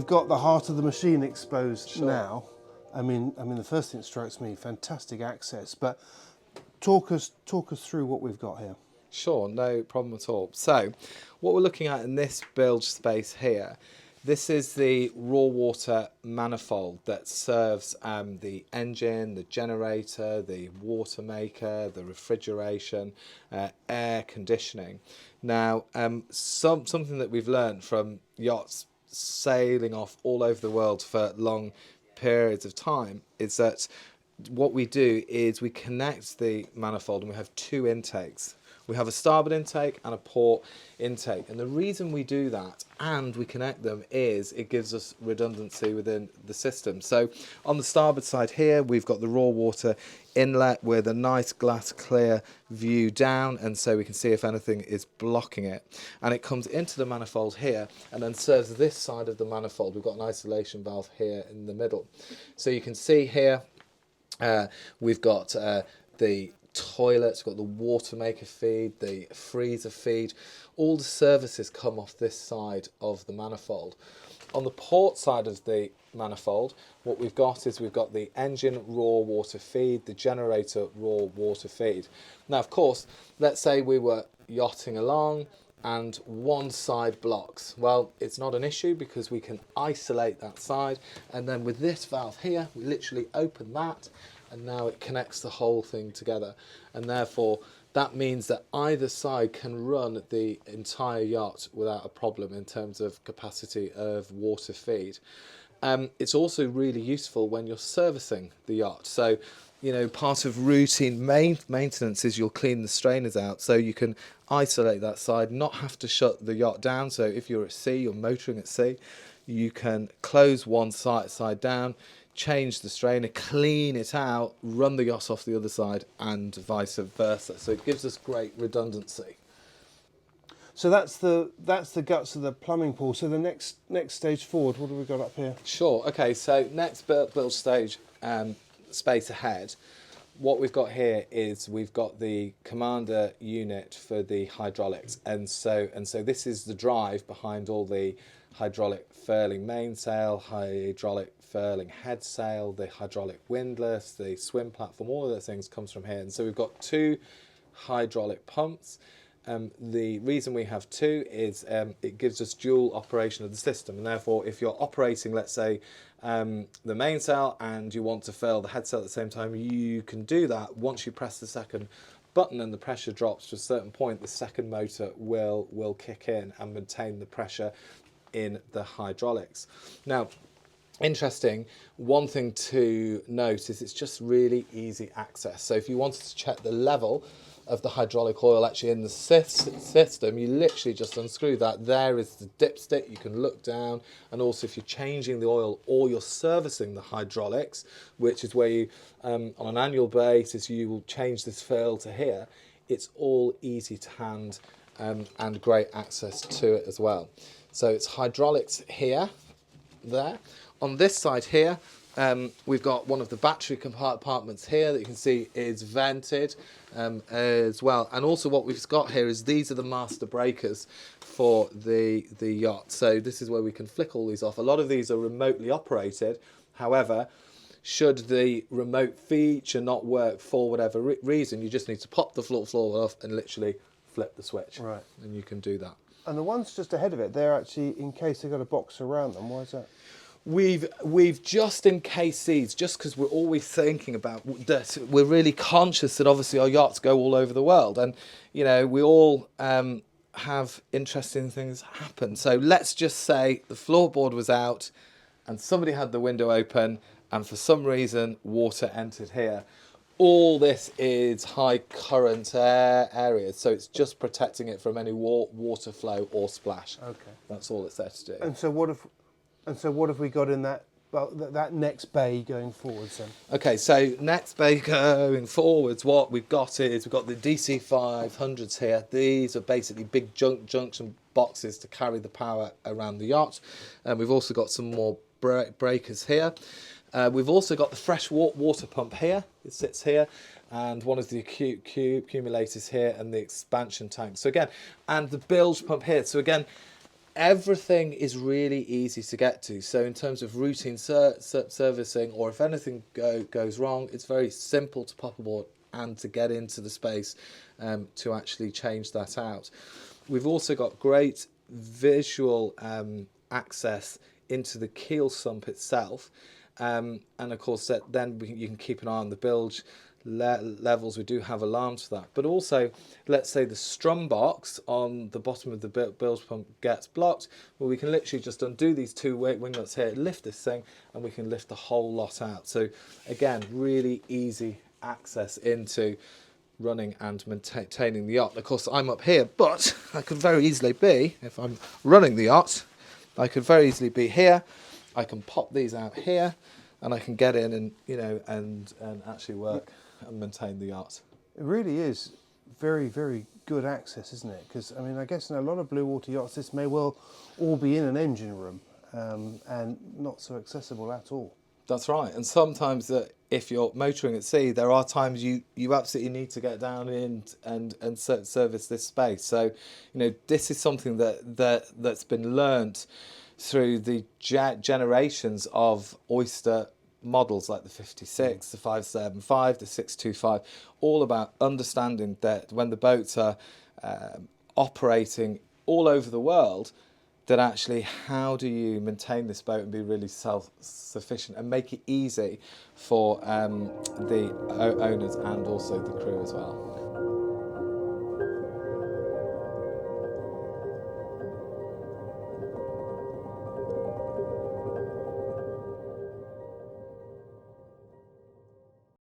we've got the heart of the machine exposed Sure. now. I mean, the first thing that strikes me, fantastic access. But talk us through what we've got here. Sure, no problem at all. So, what we're looking at in this bilge space here, this is the raw water manifold that serves the engine, the generator, the water maker, the refrigeration, air conditioning. Now, something that we've learned from yachts sailing off all over the world for long periods of time is that what we do is we connect the manifold and we have two intakes. We have a starboard intake and a port intake. And the reason we do that and we connect them is it gives us redundancy within the system. So on the starboard side here, we've got the raw water inlet with a nice glass clear view down, and so we can see if anything is blocking it. And it comes into the manifold here and then serves this side of the manifold. We've got an isolation valve here in the middle. So you can see here we've got the toilets, we've got the water maker feed, the freezer feed. All the services come off this side of the manifold. On the port side of the manifold, what we've got is we've got the engine raw water feed, the generator raw water feed. Now, of course, let's say we were yachting along and one side blocks. Well, it's not an issue because we can isolate that side, and then with this valve here, we literally open that, and now it connects the whole thing together. And therefore, that means that either side can run the entire yacht without a problem in terms of capacity of water feed. It's also really useful when you're servicing the yacht. So, you know, part of routine maintenance is you'll clean the strainers out, so you can isolate that side, not have to shut the yacht down. So if you're at sea, you're motoring at sea, you can close one side down, change the strainer, clean it out, run the yacht off the other side, and vice versa. So it gives us great redundancy. So that's the guts of the plumbing pool. So the next stage forward, what have we got up here? Sure. Okay. So next build stage space ahead. What we've got here is we've got the commander unit for the hydraulics, and so this is the drive behind all the hydraulic furling mainsail, hydraulic furling head sail, the hydraulic windlass, the swim platform. All of those things comes from here, and so we've got two hydraulic pumps. The reason we have two is it gives us dual operation of the system, and therefore if you're operating, let's say, the mainsail and you want to furl the head sail at the same time, you can do that. Once you press the second button and the pressure drops to a certain point, the second motor will kick in and maintain the pressure in the hydraulics. Now, interesting, one thing to note is it's just really easy access. So if you wanted to check the level of the hydraulic oil actually in the system, you literally just unscrew that. There is the dipstick, you can look down, and also if you're changing the oil or you're servicing the hydraulics, which is where you on an annual basis you will change this furl to here, it's all easy to hand and great access to it as well. So it's hydraulics here, there. On this side here, we've got one of the battery compartments here that you can see is vented as well. And also what we've got here is these are the master breakers for the yacht. So this is where we can flick all these off. A lot of these are remotely operated. However, should the remote feature not work for whatever reason, you just need to pop the floor off and literally flip the switch. Right. And you can do that. And the ones just ahead of it, they're actually in case they've got a box around them. Why is that? We've just encased these just because we're always thinking about that. We're really conscious that obviously our yachts go all over the world, and you know we all have interesting things happen. So let's just say the floorboard was out and somebody had the window open and for some reason water entered here. All this is high current areas, so it's just protecting it from any water flow or splash. Okay. That's all it's there to do. And so what have we got in that next bay going forwards then? Okay, so next bay going forwards, what we've got is we've got the DC 500s here. These are basically big junction boxes to carry the power around the yacht. And we've also got some more breakers here. We've also got the fresh water pump here. It sits here, and one of the accumulators here, and the expansion tank. So again, and the bilge pump here. So again, everything is really easy to get to. So in terms of routine servicing, or if anything goes wrong, it's very simple to pop aboard and to get into the space to actually change that out. We've also got great visual access into the keel sump itself, and of course then you can keep an eye on the bilge levels. We do have alarms for that, but also, let's say the strum box on the bottom of the bilge pump gets blocked, well, we can literally just undo these two winglets here, lift this thing, and we can lift the whole lot out. So again, really easy access into running and maintaining the yacht. Of course, I'm up here, but I could very easily be, if I'm running the yacht, I could very easily be here. I can pop these out here, and I can get in and, you know, and actually work and maintain the yacht. It really is very, very good access, isn't it? Because, I mean, I guess in a lot of blue water yachts, this may well all be in an engine room and not so accessible at all. That's right. And sometimes if you're motoring at sea, there are times you absolutely need to get down in and service this space. So, you know, this is something that's been learnt through the generations of Oyster models, like the 56, the 575, the 625, all about understanding that when the boats are operating all over the world, that actually how do you maintain this boat and be really self-sufficient and make it easy for the owners and also the crew as well.